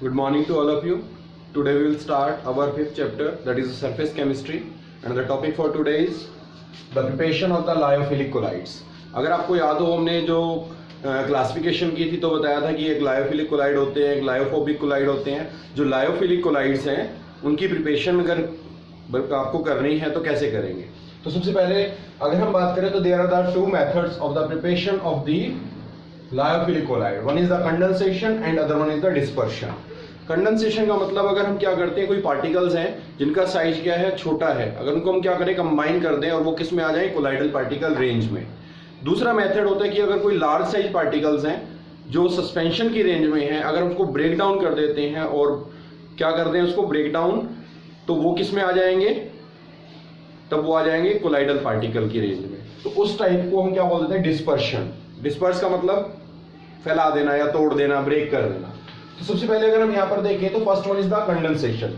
Good morning to all of you. Today we will start our fifth chapter, that is surface chemistry, and the topic for today is the preparation of the lyophilic colloids. अगर आपको याद हो हमने जो classification की थी तो बताया था कि एक लायोफिलिक कोलाइड होते हैं, एक लायोफोबिक कोलाइड होते हैं. जो लायोफिलिक कोलाइड्स हैं उनकी प्रिपरेशन अगर आपको करनी है तो कैसे करेंगे. तो सबसे पहले अगर हम बात करें तो there are the two methods of the preparation of the lyophilic colloid. One is the condensation and other one is the dispersion. Condensation का मतलब अगर हम क्या करते हैं, कोई पार्टिकल्स हैं जिनका साइज क्या है, छोटा है, अगर उनको हम क्या करें, कंबाइन कर दें और वो किस में आ जाए, कोलाइडल पार्टिकल रेंज में. दूसरा मेथड होता है कि अगर कोई लार्ज साइज पार्टिकल्स हैं जो सस्पेंशन की रेंज में हैं, अगर उसको ब्रेक डाउन कर देते हैं और क्या करते हैं उसको ब्रेक डाउन, तो वो किस में आ जाएंगे, तब वो आ जाएंगे कोलाइडल पार्टिकल की रेंज में. तो उस टाइप को हम क्या बोल देते हैं, डिस्पर्शन. डिस्पर्स का मतलब फैला देना या तोड़ देना, ब्रेक कर देना. तो सबसे पहले अगर हम यहाँ पर देखें तो first one is the condensation.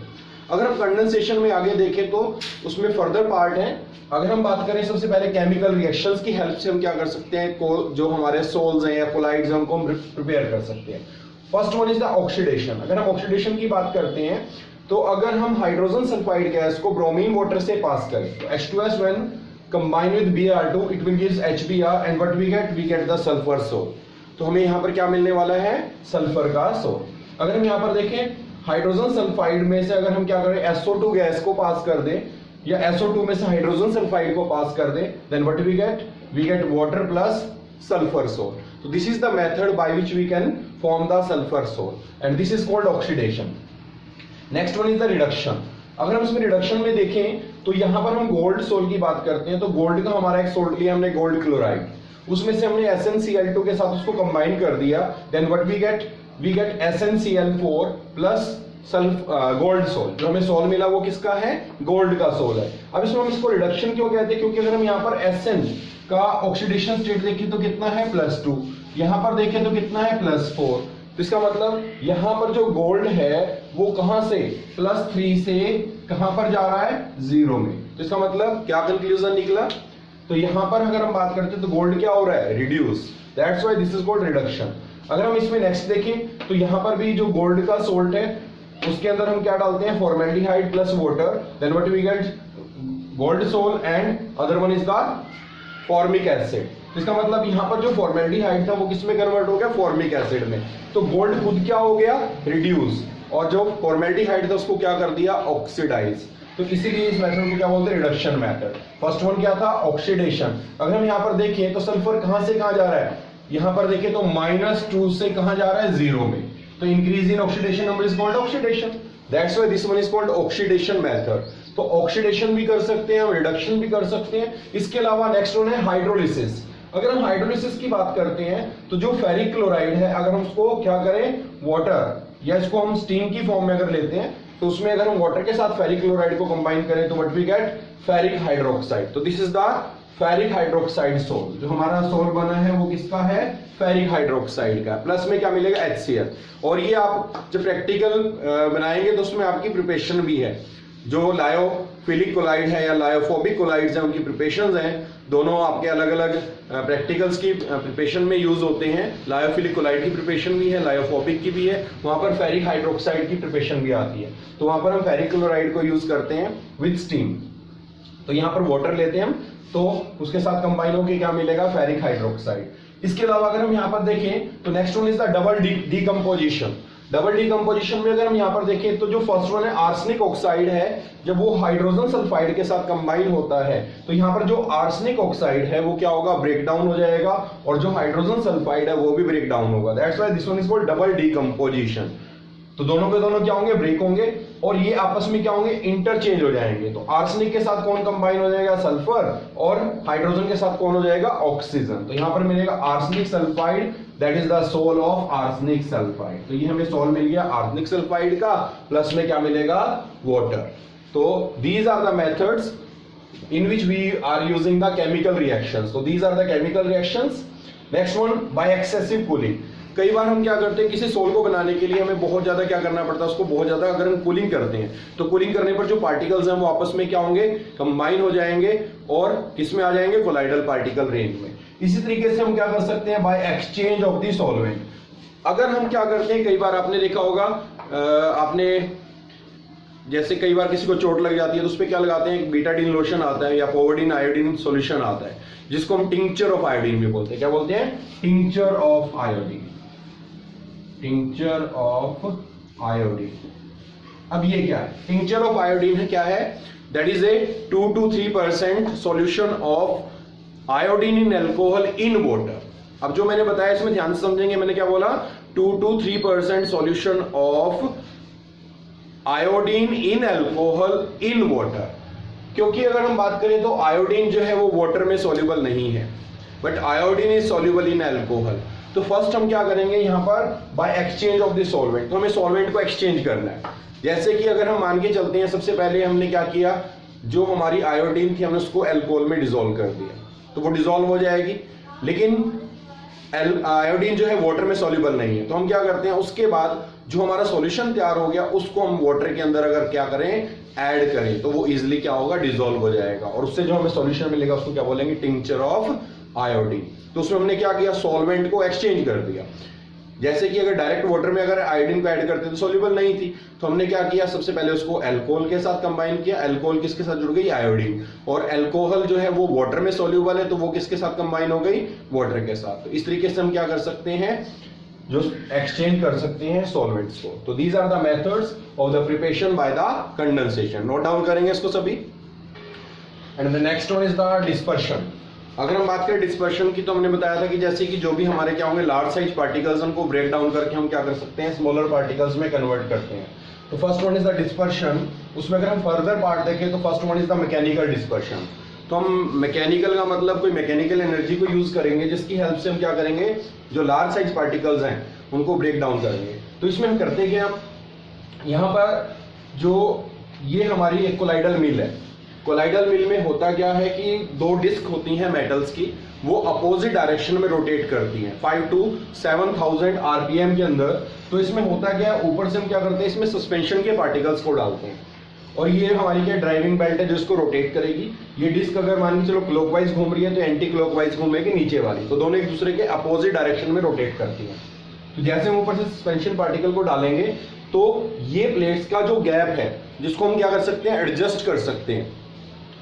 अगर हम कंडेंसेशन में आगे देखें तो उसमें फर्दर पार्ट है. अगर हम बात करें सबसे पहले केमिकल रिएक्शंस की हेल्प से हम क्या कर सकते हैं, जो हमारे सोल्स हैं या कोलाइड्स हैं उनको हम प्रिपेयर कर सकते हैं. First one is the oxidation. अगर हम ऑक्सीडेशन की बात करते हैं तो अगर हम हाइड्रोजन सल्फाइड गैस को ब्रोमीन वाटर से पास करें तो H2S when combined with Br2 it will give HBr and what we get the sulfur soul. तो हमें यहाँ पर क्या मिलने वाला है, सल्फर का सोल. अगर हम यहाँ पर देखें हाइड्रोजन सल्फाइड में से अगर हम क्या करें, SO2 गैस को पास कर दें या SO2 में से हाइड्रोजन सल्फाइड को पास कर दें, then what we get water plus sulphur sol. तो this is the method by which we can form the sulphur sol and this is called oxidation. Next one is the reduction. अगर हम इसमें reduction में देखें तो यहाँ पर हम गोल्ड सोल की बात करते हैं. तो गोल्ड का हमारा एक सोल्ट लिया हमने, गोल्ड क्लोराइड, उसमें से हमने SnCl2 के साथ उसको कंबाइन कर दिया, then what we get SnCl4 plus gold sol. जो हमें सोल मिला वो किसका है, गोल्ड का सोल है. अब इसमें हम इसको रिडक्शन क्यों कहते हैं, क्योंकि अगर हम यहाँ पर Sn का ऑक्सीडेशन स्टेट देखें तो कितना है, +2, यहाँ पर देखें तो कितना है, +4. तो इसका मतलब यहाँ पर जो गोल्ड है वो कहां से, +3 से कहां पर जा रहा है, 0 में. तो इसका मतलब क्या कंक्लूजन निकला, तो यहां पर अगर हम बात करते हैं तो गोल्ड क्या हो रहा है, reduce. That's why this is called reduction. अगर हम इसमें नेक्स्ट देखें तो यहां पर भी जो गोल्ड का सोल्ट है उसके अंदर हम क्या डालते हैं, formaldehyde plus water, then what we get gold sol and other one is the formic acid. इसका मतलब यहां पर जो फॉर्मेल्डिहाइड था वो किस में कन्वर्ट हो गया, फॉर्मिक एसिड में. तो गोल्ड खुद क्या हो गया, रिड्यूस, और जो फॉर्मेल्डिहाइड था उसको क्या कर दिया, ऑक्सीडाइज. तो इसीलिए इस मेथड को क्या बोलते हैं, रिडक्शन मेथड. फर्स्ट वन क्या था, ऑक्सीडेशन. अगर हम यहाँ पर देखें तो सल्फर कहां से कहां जा रहा है, यहाँ पर देखें तो -2 से कहां जा रहा है, 0 में. तो increase in oxidation number is called oxidation. That's why this one is called oxidation method. तो ऑक्सीडेशन भी कर सकते हैं, रिडक्शन भी कर सकते हैं. इसके अलावा नेक्स्ट वन है हाइड्रोलिसिस. अगर हम हाइड्रोलिसिस की बात करते हैं तो जो फेरिक क्लोराइड है अगर हम उसको क्या करें, वाटर या इसको हम स्टीम की फॉर्म में अगर लेते हैं तो उसमें अगर हम वाटर के साथ फेरिक क्लोराइड को कंबाइन करें तो what we get, ferric hydroxide. तो this is the ferric hydroxide sol. जो हमारा सोल बना है वो किसका है, फेरिक हाइड्रोक्साइड का. प्लस में क्या मिलेगा, HCl. और ये आप जब प्रैक्टिकल बनाएंगे तो उसमें आपकी प्रिपरेशन भी है. जो लायोफिलिक कोलाइड है या लायोफोबिक कोलाइड्स हैं उनकी प्रिपरेशंस हैं, दोनों आपके अलग अलग प्रैक्टिकल्स की प्रिपरेशन में यूज होते हैं. लायोफिलिक कोलाइड की प्रिपरेशन भी है, लायोफोबिक की भी है, वहां पर फेरिक हाइड्रोक्साइड की प्रिपरेशन भी आती है. तो वहां पर हम फेरिक क्लोराइड को यूज करते हैं विद स्टीम. तो यहाँ पर वाटर लेते हैं हम, तो उसके साथ कंबाइन होकर क्या मिलेगा, फेरिक हाइड्रोक्साइड. इसके अलावा अगर हम यहाँ पर देखें तो next one is the double decomposition. Double decomposition में अगर हम यहाँ पर देखें तो जो फर्स्ट वन है आर्सेनिक ऑक्साइड है, जब वो हाइड्रोजन सल्फाइड के साथ कंबाइन होता है तो यहाँ पर जो आर्सेनिक ऑक्साइड है वो क्या होगा, ब्रेक डाउन हो जाएगा, और जो हाइड्रोजन सल्फाइड है वो भी ब्रेक डाउन होगा. That's why this one is called double decomposition. तो दोनों के दोनों क्या होंगे, ब्रेक होंगे, और ये आपस में क्या होंगे, इंटरचेंज हो जाएंगे. तो आर्सेनिक के साथ कौन कंबाइन हो जाएगा, सल्फर, और हाइड्रोजन के साथ कौन हो जाएगा, ऑक्सीजन. तो यहाँ पर मिलेगा arsenic sulphide, that is the sol of arsenic sulphide. तो ये हमें सोल मिल गया आर्सेनिक सल्फाइड का, प्लस में क्या मिलेगा, वाटर. तो these are the methods in which we are using the chemical reactions. So these are the chemical reactions. Next one, by excessive cooling. कई बार हम क्या करते हैं, किसी सोल को बनाने के लिए हमें बहुत ज्यादा क्या करना पड़ता है, उसको बहुत ज्यादा अगर हम कूलिंग करते हैं तो कूलिंग करने पर जो पार्टिकल्स हैं वो आपस में क्या होंगे, कंबाइन हो जाएंगे और किसमें आ जाएंगे, कोलाइडल पार्टिकल रेंज में. इसी तरीके से हम क्या कर सकते हैं, by exchange of the solvent. अगर हम क्या करते हैं, कई बार आपने देखा होगा, आपने जैसे कई बार किसी को चोट लग जाती है तो उस पर क्या लगाते हैं, एक बीटाडीन लोशन आता है या पोविडीन आयोडीन सॉल्यूशन आता है, जिसको हम टिंक्चर ऑफ आयोडीन भी बोलते हैं। क्या बोलते हैं? Tincture of iodine, tincture of iodine. अब ये क्या है? टिंक्चर ऑफ आयोडीन है, क्या है? That is a 2 to 3% solution of iodine in alcohol in water. अब जो मैंने बताया इसमें ध्यान से समझेंगे, मैंने क्या बोला? 2 to 3% solution of iodine in alcohol in water. क्योंकि अगर हम बात करें तो आयोडीन जो है वो वाटर में सॉल्युबल नहीं है, but iodine is soluble in alcohol. तो फर्स्ट हम क्या करेंगे यहाँ पर, by exchange of the solvent. तो हमें सॉल्वेंट को एक्सचेंज करना है। जैसे कि अगर हम मान के चलते हैं, सबसे पहले हमने क्या किया, जो हमारी आयोडीन थी हमने उसको अल्कोहल में डिसॉल्व कर दिया, तो वो डिसॉल्व हो जाएगी, लेकिन आयोडीन जो है वाटर में सॉल्युबल नहीं है। तो हम क्या करते हैं, उसके बाद जो हमारा सॉल्यूशन तैयार हो गया उसको हम वाटर के अंदर अगर क्या करें, ऐड करें, तो वो इजिली क्या होगा, डिसॉल्व हो जाएगा, और उससे जो हमें सॉल्यूशन मिलेगा उसको क्या बोलेंगे, टिंक्चर ऑफ आयोडीन। तो उसमें हमने क्या किया, सॉल्वेंट को एक्सचेंज कर दिया। जैसे कि अगर डायरेक्ट वाटर में अगर आयोडीन को ऐड करते तो सॉल्युबल नहीं थी, तो हमने क्या किया, सबसे पहले उसको अल्कोहल के साथ कंबाइन किया। अल्कोहल किसके साथ जुड़ गई, आयोडीन, और अल्कोहल जो है वो वाटर में सॉल्युबल है, तो वो किसके साथ कंबाइन हो गई, वाटर के साथ। तो इस तरीके से हम क्या कर सकते हैं, जो एक्सचेंज कर सकते हैं सॉल्वेंट्स को। तो these are the methods of the preparation by the condensation. Note down करेंगे इसको सभी। And the next one is the dispersion. अगर हम बात करें डिस्पर्शन की, तो हमने बताया था कि जैसे कि जो भी हमारे क्या होंगे लार्ज साइज पार्टिकल्स, उनको ब्रेक डाउन करके हम क्या कर सकते हैं, स्मॉलर पार्टिकल्स में कन्वर्ट करते हैं। तो first one is the dispersion. उसमें अगर हम फर्दर पार्ट देखें तो first one is the mechanical dispersion. तो हम मैकेनिकल का मतलब कोई मैकेनिकल एनर्जी को यूज करेंगे, जिसकी हेल्प से हम क्या करेंगे, जो लार्ज साइज पार्टिकल्स हैं उनको ब्रेक डाउन करेंगे। तो इसमें हम करते क्या, यहाँ पर जो ये हमारी एक कोलाइडल मिल है, कोलाइडल मिल में होता क्या है कि दो डिस्क होती हैं मेटल्स की, वो अपोजिट डायरेक्शन में रोटेट करती हैं 5 to 7000 आरपीएम के अंदर। तो इसमें होता क्या है, ऊपर से हम क्या करते हैं, इसमें सस्पेंशन के पार्टिकल्स को डालते हैं, और ये हमारी क्या ड्राइविंग बेल्ट है जिसको रोटेट करेगी। ये डिस्क अगर मान के चलो क्लॉकवाइज घूम रही है तो एंटी क्लॉकवाइज घूमेगी नीचे वाली, तो दोनों एक दूसरे के अपोजिट डायरेक्शन में रोटेट करती हैं। तो जैसे हम ऊपर से सस्पेंशन पार्टिकल को डालेंगे तो ये प्लेट्स का जो गैप है, जिसको हम क्या कर सकते हैं, एडजस्ट कर सकते हैं,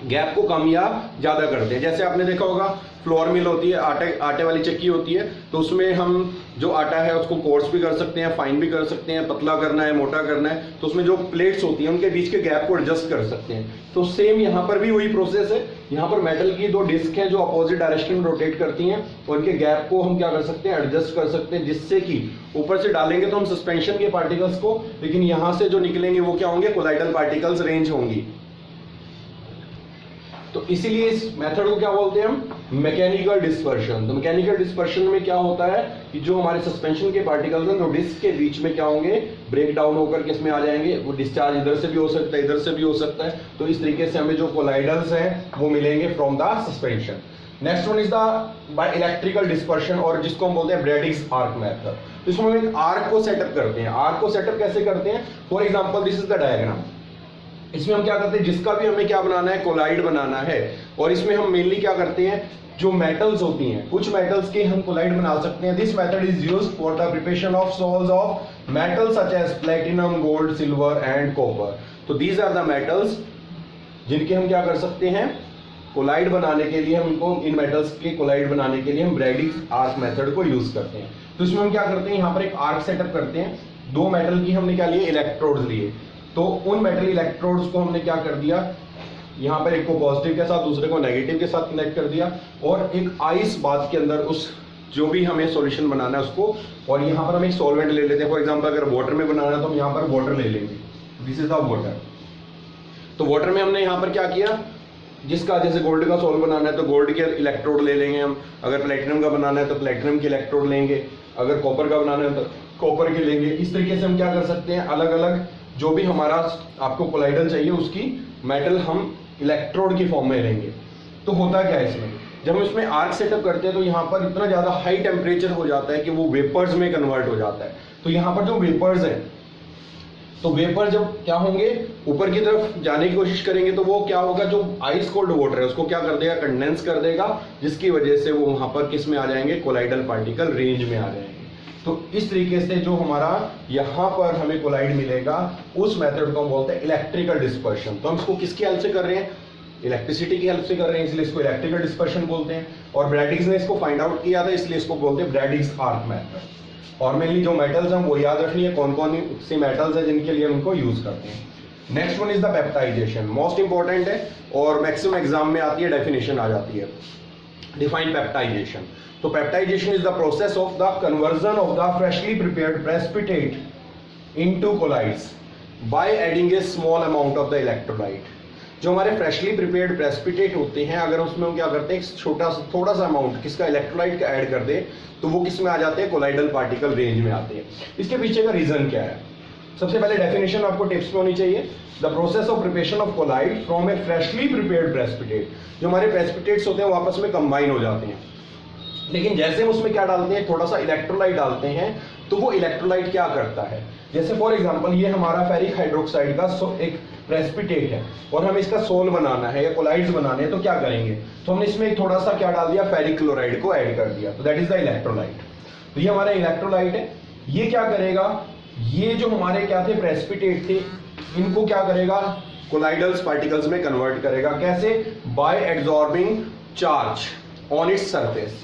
गैप को कम या ज्यादा करते हैं। जैसे आपने देखा होगा फ्लोर मिल होती है, आटे वाली चक्की होती है, तो उसमें हम जो आटा है उसको कोर्स भी कर सकते हैं, फाइन भी कर सकते हैं, पतला करना है, मोटा करना है, तो उसमें जो प्लेट्स होती हैं उनके बीच के गैप को एडजस्ट कर सकते हैं। तो सेम यहाँ पर भी वही प्रोसेस है। यहाँ पर मेटल की दो डिस्क हैं जो अपोजिट डायरेक्शन में रोटेट करती हैं, और उनके गैप को हम क्या कर सकते हैं, एडजस्ट कर सकते हैं, जिससे कि ऊपर से डालेंगे तो हम सस्पेंशन के पार्टिकल्स को, लेकिन यहाँ से जो निकलेंगे वो क्या होंगे, कोलाइडल पार्टिकल्स रेंज होंगी। तो इसीलिए इस मेथड को क्या बोलते हैं हम, मैकेनिकल डिस्पर्शन। तो मैकेनिकल डिस्पर्शन में क्या होता है कि जो हमारे सस्पेंशन के पार्टिकल्स हैं, जो डिस्क के बीच में क्या होंगे, ब्रेक डाउन होकर किस में आ जाएंगे, वो डिस्चार्ज इधर से भी हो सकता है, इधर से भी हो सकता है। तो इस तरीके से हमें जो कोलाइडल्स हैं वो मिलेंगे from the suspension. Next one is the by electrical dispersion, और जिसको हम बोलते हैं ब्रैडिक्स आर्क मेथड। तो इसमें हम एक आर्क को सेटअप करते हैं। आर्क को सेटअप कैसे करते हैं, for example this is the diagram. इसमें हम क्या करते हैं, जिसका भी हमें क्या बनाना है, कोलाइड बनाना है, और इसमें हम मेनली क्या करते हैं, जो मेटल्स होती हैं, कुछ मेटल्स के हम कोलाइड बना सकते हैं। This method is used for the preparation of salts of metals such as platinum, gold, silver and copper. तो दीज आर द मेटल्स जिनके हम क्या कर सकते हैं, कोलाइड बनाने के लिए हमको, इन मेटल्स के कोलाइड बनाने के लिए हम ब्रैडिक्स आर्क मेथड को यूज करते हैं। तो इसमें हम क्या करते हैं, यहाँ पर एक आर्क सेटअप करते हैं। दो मेटल की हमने क्या लिए, इलेक्ट्रोड्स लिए, तो उन मेटल इलेक्ट्रोड्स को हमने क्या कर दिया, यहाँ पर एक को पॉजिटिव के साथ, दूसरे को नेगेटिव के साथ कनेक्ट कर दिया, और एक आइस बाथ के अंदर उस जो भी हमें सॉल्यूशन बनाना है उसको, और यहाँ पर हम एक सॉल्वेंट ले लेते हैं। फॉर एग्जांपल अगर वाटर में बनाना है तो हम यहाँ पर वाटर ले लेंगे, दिस इज द वाटर। तो वाटर में हमने यहाँ पर क्या किया, जिसका जैसे गोल्ड का सॉल्व बनाना है तो गोल्ड के इलेक्ट्रोड ले लेंगे हम, अगर प्लेटिनम का बनाना है तो प्लेटिनम के इलेक्ट्रोड लेंगे, अगर कॉपर का बनाना है तो कॉपर के लेंगे। इस तरीके से हम क्या कर सकते हैं, अलग अलग जो भी हमारा आपको कोलाइडल चाहिए उसकी मेटल हम इलेक्ट्रोड की फॉर्म में लेंगे। तो होता क्या है इसमें, जब हम इसमें आर्क सेटअप करते हैं तो यहाँ पर इतना ज्यादा हाई टेम्परेचर हो जाता है कि वो वेपर्स में कन्वर्ट हो जाता है। तो यहाँ पर जो वेपर्स हैं, तो वेपर जब क्या होंगे, ऊपर की तरफ जाने की कोशिश करेंगे तो वो क्या होगा, जो आइस कोल्ड वाटर है उसको क्या कर देगा, कंडेंस कर देगा, जिसकी वजह से वो वहां पर किस में आ जाएंगे, कोलाइडल पार्टिकल रेंज में आ जाएंगे। तो इस तरीके से जो हमारा यहाँ पर हमें कोलाइड मिलेगा, उस मेथड को हम बोलते हैं इलेक्ट्रिकल डिस्पर्शन। तो हम इसको किसकी हेल्प से कर रहे हैं? इलेक्ट्रिसिटी की हेल्प से कर रहे हैं, इसलिए इसको इलेक्ट्रिकल डिस्पर्शन बोलते हैं। और ब्रैडिग्स ने इसको फाइंड आउट किया था, इसलिए इसको बोलते हैं ब्रैडिग्स आर्क मेथड। और मेनली जो मेटल्स हैं वो याद रखनी है, कौन कौन सी मेटल्स हैं जिनके लिए उनको यूज करते हैं। Next one is the peptization, most important है और मैक्सिमम एग्जाम में आती है, डेफिनेशन आ जाती है। Define peptization. तो peptization is the process of the conversion of the freshly prepared precipitate into colloids by adding a small amount of the electrolyte. जो हमारे फ्रेशली प्रिपेयर्ड प्रेसिपिटेट होते हैं, अगर उसमें हम क्या करते हैं, छोटा सा थोड़ा सा अमाउंट किसका, इलेक्ट्रोलाइट का ऐड कर दे, तो वो किस में आ जाते हैं, कोलाइडल पार्टिकल रेंज में आते हैं। इसके पीछे का रीजन क्या है? सबसे पहले डेफिनेशन आपको टिप्स में होनी चाहिए। The process of preparation of colloid from a freshly prepared precipitate. जो हमारे प्रेसिपिटेट्स होते हैं वो आपस में कंबाइन हो जाते हैं, लेकिन जैसे हम उसमें क्या डालते हैं, थोड़ा सा इलेक्ट्रोलाइट डालते हैं, तो वो इलेक्ट्रोलाइट क्या करता है, जैसे फॉर एग्जांपल ये हमारा फेरिक हाइड्रोक्साइड का एक प्रेसिपिटेट है और हमें इसका सोल बनाना है या कोलाइड्स बनाने हैं, तो क्या करेंगे, तो हमने इसमें थोड़ा सा क्या डाल दिया, फेरिक क्लोराइड को ऐड कर दिया, तो दैट इज द इलेक्ट्रोलाइट। तो ये हमारा इलेक्ट्रोलाइट है। ये क्या करेगा, ये जो हमारे क्या थे, प्रेसिपिटेट थे, इनको क्या करेगा, कोलाइडल्स पार्टिकल्स में कन्वर्ट करेगा। कैसे? Bye absorbing charge on its surface.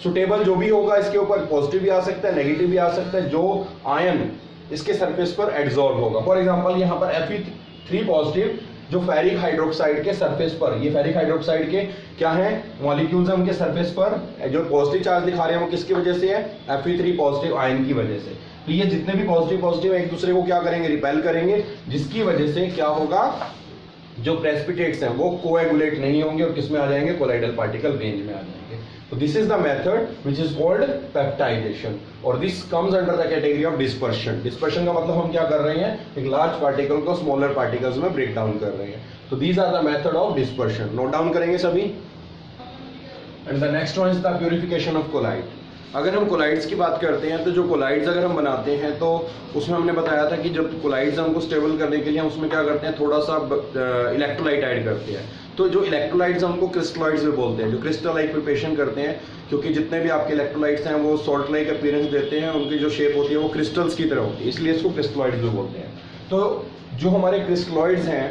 Suitable जो भी होगा, इसके ऊपर पॉजिटिव भी आ सकता है, नेगेटिव भी आ सकता है, जो आयन इसके सरफेस पर एब्जॉर्ब होगा। फॉर एग्जांपल यहाँ पर Fe3 पॉजिटिव जो फेरिक हाइड्रोक्साइड के सरफेस पर, ये फेरिक हाइड्रोक्साइड के क्या है, मॉलिक्यूल्स हैं, उनके सरफेस पर जो पॉजिटिव चार्ज दिखा रहे हैं वो किसकी वजह से है, Fe3 पॉजिटिव आयन की वजह से। तो ये जितने भी पॉजिटिव एक दूसरे को क्या करेंगे, रिपेल करेंगे, जिसकी वजह से क्या होगा, जो प्रेसिपिटेट्स हैं वो कोएगुलेट नहीं होंगे और किसमें आ जाएंगे, कोलाइडल पार्टिकल रेंज में आ जाएंगे। तो this is the method which is called peptization, और this comes under the category of dispersion. Dispersion का मतलब हम क्या कर रहे हैं, एक लार्ज पार्टिकल को स्मॉलर पार्टिकल्स में ब्रेक डाउन कर रहे हैं। तो these are the method of dispersion. Note down करेंगे सभी। And the next one is the purification of colloid. अगर हम कोलाइड्स की बात करते हैं, तो जो कोलाइड्स अगर हम बनाते हैं, तो उसमें हमने बताया था कि जब कोलाइड्स हमको स्टेबल करने के लिए हम उसमें क्या करते हैं, थोड़ा सा इलेक्ट्रोलाइट ऐड करते हैं। तो जो इलेक्ट्रोलाइट्स हमको क्रिस्टलॉइड्स भी बोलते हैं, जो क्रिस्टल लाइक प्रिपरेशन करते हैं, क्योंकि जितने भी आपके इलेक्ट्रोलाइट्स हैं वो सॉल्ट लाइक अपीयरेंस देते हैं, उनकी जो शेप होती है वो क्रिस्टल्स की तरह होती है, इसलिए इसको क्रिस्टलॉइड्स भी बोलते हैं। तो जो हमारे क्रिस्टलॉइड्स हैं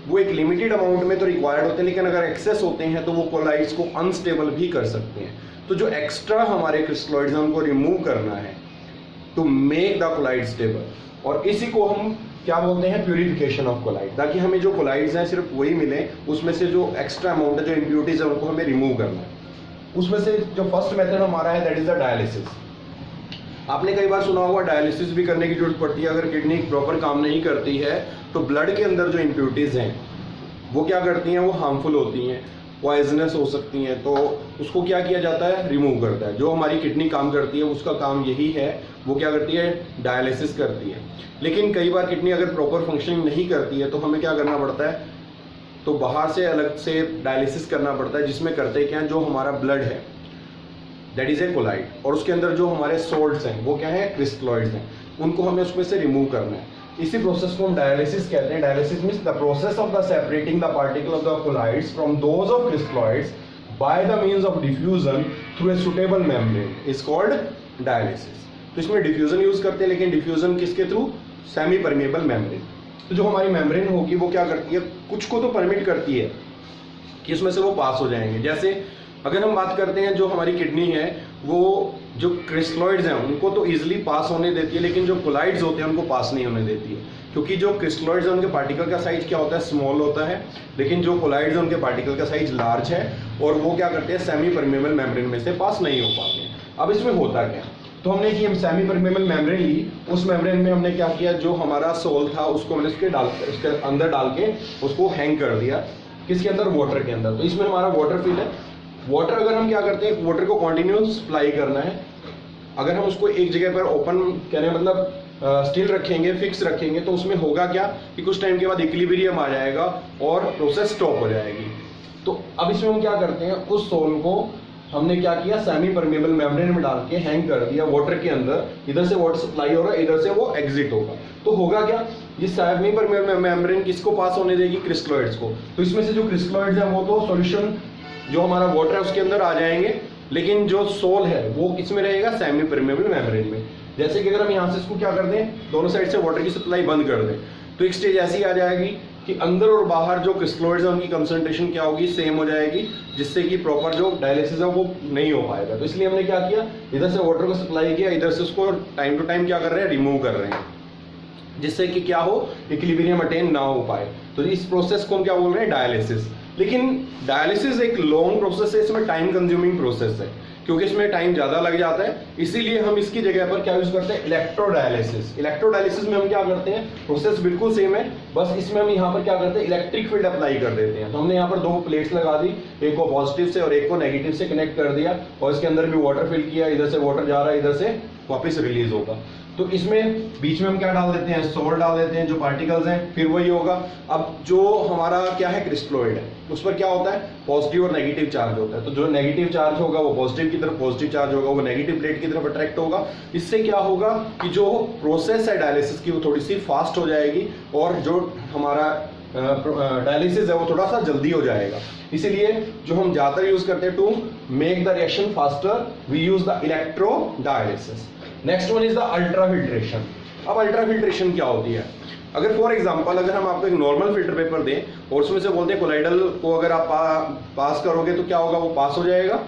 वो एक लिमिटेड अमाउंट में तो रिक्वायर्ड होते हैं, लेकिन अगर एक्सेस होते हैं तो वो कोलाइड्स को अनस्टेबल भी कर सकते हैं। तो जो एक्स्ट्रा हमारे क्रिस्टलॉइड्स हैं उनको रिमूव करना है to make the colloid stable, और इसी को हम क्या बोलते हैं, प्यूरिफिकेशन ऑफ कोलाइड, ताकि हमें जो कोलाइड्स हैं सिर्फ वही मिले, उसमें से जो एक्स्ट्रा अमाउंट है, जो इम्प्यूरिटीज है, उनको हमें रिमूव करना है। उसमें से जो फर्स्ट मेथड हमारा है दैट इज द डायलिसिस। आपने कई बार सुना होगा डायलिसिस भी करने की जरूरत पड़ती है। अगर किडनी प्रॉपर काम नहीं करती है तो ब्लड के अंदर जो इम्प्यूरिटीज हैं वो क्या करती हैं, वो हार्मफुल होती हैं, पॉइजनस हो सकती हैं, तो उसको क्या किया जाता है, रिमूव करता है। जो हमारी किडनी काम करती है उसका काम यही है, वो क्या करती है, डायलिसिस करती है। लेकिन कई बार किडनी अगर प्रॉपर फंक्शनिंग नहीं करती है तो हमें क्या करना पड़ता है, तो बाहर से अलग से डायलिसिस करना पड़ता है, जिसमें करते क्या है, जो हमारा ब्लड है दैट इज ए कोलाइड, और उसके अंदर जो हमारे सोल्ट्स हैं वो क्या है, क्रिस्टलॉइड्स हैं, उनको हमें उसमें से रिमूव करना है। इसी प्रोसेस को हम डायलिसिस कहते हैं। Dialysis means the process of the separating the particle of the colloids from those of crystalloids by the means of diffusion through a suitable membrane is called dialysis. तो इसमें diffusion use करते हैं, लेकिन diffusion किसके through, semi permeable membrane. तो जो हमारी membrane होगी वो क्या करती है, कुछ को तो परमिट करती है कि उसमें से वो पास हो जाएंगे। जैसे अगर हम बात करते हैं, जो हमारी किडनी है वो जो क्रिस्टलॉइड्स हैं उनको तो इजीली पास होने देती है, लेकिन जो कोलाइड्स होते हैं उनको पास नहीं होने देती है, क्योंकि जो क्रिस्टलॉइड्स हैं उनके पार्टिकल का साइज क्या होता है, स्मॉल होता है, लेकिन जो कोलाइड्स हैं उनके पार्टिकल का साइज लार्ज है, और वो क्या करते हैं, सेमी परमेबल मेम्ब्रेन में से पास नहीं हो पाते हैं। अब इसमें होता क्या, तो हमने कि हम सेमी परमेबल मेम्ब्रेन ली, उस मेम्ब्रेन में हमने क्या किया, जो हमारा सोल था उसको हमने उसके अंदर डाल के उसको हैंग कर दिया, किसके अंदर, वाटर के अंदर। तो इसमें हमारा वाटर फिल है। वाटर अगर हम क्या करते हैं, वाटर को कंटिन्यूस सप्लाई करना है, अगर हम उसको एक जगह पर ओपन कहने मतलब स्टिल रखेंगे, फिक्स रखेंगे, तो उसमें होगा क्या कि कुछ टाइम के बाद इक्विलिब्रियम आ जाएगा और प्रोसेस स्टॉप हो जाएगी। तो अब इसमें हम क्या करते हैं, उस सोल को हमने क्या किया, सेमी परमेबल मेम्ब्रेन में डाल के हैंग कर दिया वाटर के अंदर, इधर से वाटर सप्लाई हो रहा है, इधर से वो एग्जिट होगा। तो होगा क्या, ये सेमी परमेबल मेम्ब्रेन किसको पास होने देगी, क्रिस्टलॉइड्स को। तो इसमें से जो क्रिस्टलॉइड्स हैं वो तो सॉल्यूशन जो हमारा वाटर है उसके अंदर आ जाएंगे, लेकिन जो सोल है वो किसमें रहेगा, सेमी परमेबल मेम्ब्रेन में। जैसे कि अगर हम यहाँ से इसको क्या कर दें, दोनों साइड से वाटर की सप्लाई बंद कर दें, तो एक स्टेज ऐसी आ जाएगी कि अंदर और बाहर जो क्रिस्टलोइड्स है उनकी कंसंट्रेशन क्या होगी, सेम हो जाएगी, जिससे कि प्रॉपर जो डायलिसिस है वो नहीं हो पाएगा। तो इसलिए हमने क्या किया, इधर से वाटर को सप्लाई किया, इधर से उसको टाइम टू टाइम क्या कर रहे हैं, रिमूव कर रहे हैं, जिससे कि क्या हो, इक्विलिब्रियम अटेन ना हो पाए। तो इस प्रोसेस को हम क्या बोल रहे हैं, डायलिसिस। लेकिन डायलिसिस एक लॉन्ग प्रोसेस है, इसमें टाइम कंज्यूमिंग प्रोसेस है, क्योंकि इसमें टाइम ज्यादा लग जाता है, इसीलिए हम इसकी जगह पर क्या यूज करते हैं, इलेक्ट्रोडायलिसिस। इलेक्ट्रोडायलिसिस में हम क्या करते हैं, प्रोसेस बिल्कुल सेम है, बस इसमें हम यहाँ पर क्या करते हैं, इलेक्ट्रिक फील्ड अप्लाई कर देते हैं। तो हमने यहाँ पर दो प्लेट्स लगा दी, एक को पॉजिटिव से और एक को नेगेटिव से कनेक्ट कर दिया, और इसके अंदर भी वाटर फिल किया, इधर से वाटर जा रहा है, इधर से वापस रिलीज होगा। तो इसमें बीच में हम क्या डाल देते हैं, सॉल्ट डाल देते हैं, जो पार्टिकल्स हैं, फिर वही होगा। अब जो हमारा क्या है, क्रिस्टलोइड है, उस पर क्या होता है, पॉजिटिव और नेगेटिव चार्ज होता है। तो जो नेगेटिव चार्ज होगा वो पॉजिटिव की तरफ, पॉजिटिव चार्ज होगा वो नेगेटिव प्लेट की तरफ अट्रैक्ट होगा। इससे क्या होगा कि जो प्रोसेस है डायलिसिस की वो थोड़ी सी फास्ट हो जाएगी, और जो हमारा डायलिसिस है वो थोड़ा सा जल्दी हो जाएगा। इसीलिए जो हम ज्यादातर यूज करते हैं, to make the reaction faster, we use the electrodialysis. Next one is the ultrafiltration. अब अल्ट्राफिल्ट्रेशन क्या होती है, अगर फॉर एग्जांपल अगर हम आपको एक नॉर्मल फिल्टर पेपर दें और उसमें से बोलते हैं कोलाइडल को अगर आप पास करोगे तो क्या होगा, वो पास हो जाएगा,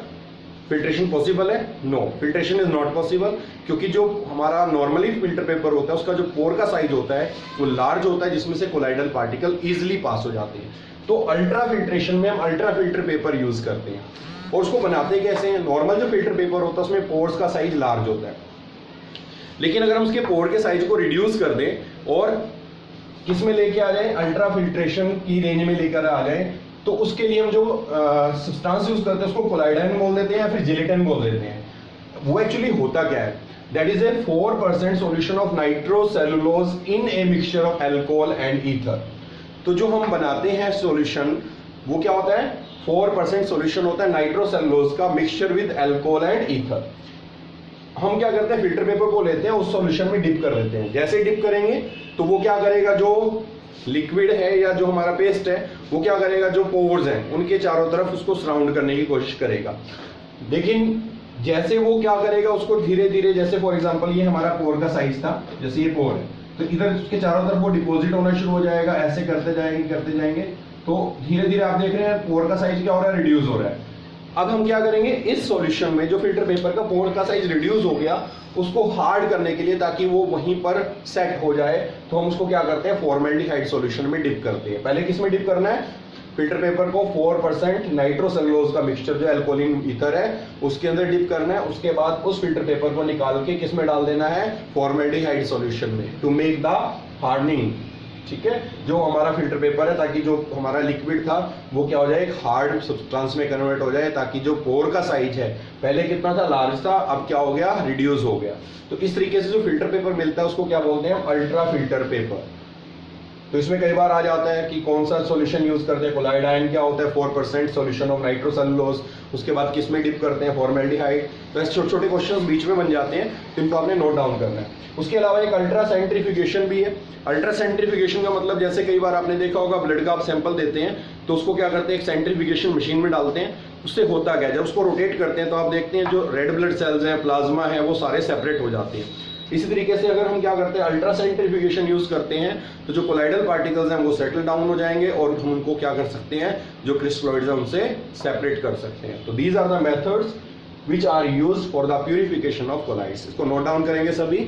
फिल्ट्रेशन पॉसिबल है? No, filtration is not possible, क्योंकि जो हमारा नॉर्मली फिल्टर पेपर होता है उसका जो पोर का साइज होता है वो लार्ज होता है, जिसमें से कोलाइडल पार्टिकल इजिली पास हो जाते हैं। तो अल्ट्रा फिल्ट्रेशन में हम अल्ट्रा फिल्टर पेपर यूज करते हैं, और उसको बनाते कैसे हैं, नॉर्मल जो फिल्टर पेपर होता है उसमें पोर्स का साइज लार्ज होता है, लेकिन अगर हम उसके पोर के साइज को रिड्यूस कर दें और किस में लेके आ जाए, अल्ट्रा फिल्ट्रेशन की रेंज में लेकर आ जाए, तो उसके लिए हम जो सब्सटेंस यूज करते हैं उसको कोलाइडाइन बोल देते हैं या फिर जिलेटिन बोल देते हैं। वो एक्चुअली होता क्या है, that is a 4% solution of nitrocellulose in a mixture of alcohol and ether. तो जो हम बनाते हैं सॉल्यूशन वो क्या होता है, 4% सॉल्यूशन होता है नाइट्रोसेलुलोज का mixture with alcohol and ether. हम क्या करते हैं, फिल्टर पेपर को लेते हैं, उस सॉल्यूशन में डिप कर देते हैं। जैसे डिप करेंगे तो वो क्या करेगा, जो लिक्विड है या जो हमारा पेस्ट है वो क्या करेगा, जो पोर्स हैं उनके चारों तरफ उसको सराउंड करने की कोशिश करेगा। लेकिन जैसे वो क्या करेगा, उसको धीरे धीरे, जैसे फॉर एग्जांपल ये हमारा पोर का साइज था, जैसे ये पोर है, तो इधर उसके चारों तरफ वो डिपॉजिट होना शुरू हो जाएगा। ऐसे करते जाएंगे तो धीरे धीरे आप देख रहे हैं पोर का साइज क्या हो रहा है, रिड्यूस हो रहा है। अब हम क्या करेंगे, इस सॉल्यूशन में जो फिल्टर पेपर का पोर का साइज रिड्यूस हो गया उसको हार्ड करने के लिए, ताकि वो वहीं पर सेट हो जाए, तो हम उसको क्या करते हैं, फॉर्मेल्डिहाइड सॉल्यूशन में डिप करते हैं। पहले किस में डिप करना है, फिल्टर पेपर को 4% नाइट्रोसेलुलोज का मिक्सचर जो अल्कोहलिन ईथर है उसके अंदर डिप करना है। उसके बाद उस फिल्टर पेपर को निकाल के किस में डाल देना है, फॉर्मेल्डिहाइड सॉल्यूशन में, टू मेक द हार्डनिंग। ठीक है, जो हमारा फिल्टर पेपर है, ताकि जो हमारा लिक्विड था वो क्या हो जाए, एक हार्ड सब्सटेंस में कन्वर्ट हो जाए, ताकि जो पोर का साइज है पहले कितना था, लार्ज था, अब क्या हो गया, रिड्यूस हो गया। तो इस तरीके से जो फिल्टर पेपर मिलता है उसको क्या बोलते हैं, अल्ट्रा फिल्टर पेपर। तो इसमें कई बार आ जाता है कि कौन सा सॉल्यूशन यूज करते हैं, कोलाइडाइन क्या होता है, 4% सॉल्यूशन ऑफ नाइट्रोसेलुलोज, उसके बाद किस में डिप करते हैं, फॉर्मेल्डिहाइड। तो ऐसे छोटे छोटे क्वेश्चंस बीच में बन जाते हैं, तो इनको आपने नोट डाउन करना है। उसके अलावा एक अल्ट्रा सेंट्रीफ्यूगेशन भी है। अल्ट्रा सेंट्रीफ्यूगेशन का मतलब, जैसे कई बार आपने देखा होगा ब्लड का आप सैंपल देते हैं तो उसको क्या करते हैं, एक सेंट्रीफ्यूगेशन मशीन में डालते हैं। उससे होता क्या है, जब उसको रोटेट करते हैं तो आप देखते हैं जो रेड ब्लड सेल्स हैं, प्लाज्मा है, वो सारे सेपरेट हो जाते हैं। इसी तरीके से अगर हम क्या करते हैं, अल्ट्रा सेंट्रीफ्यूगेशन यूज करते हैं, तो जो कोलाइडल पार्टिकल्स हैं वो सेटल डाउन हो जाएंगे और हम उनको क्या कर सकते हैं, जो क्रिस्टलॉइड्स हैं उनसे सेपरेट कर सकते हैं। तो these are the methods which are used for the purification of colloids. इसको नोट डाउन करेंगे सभी।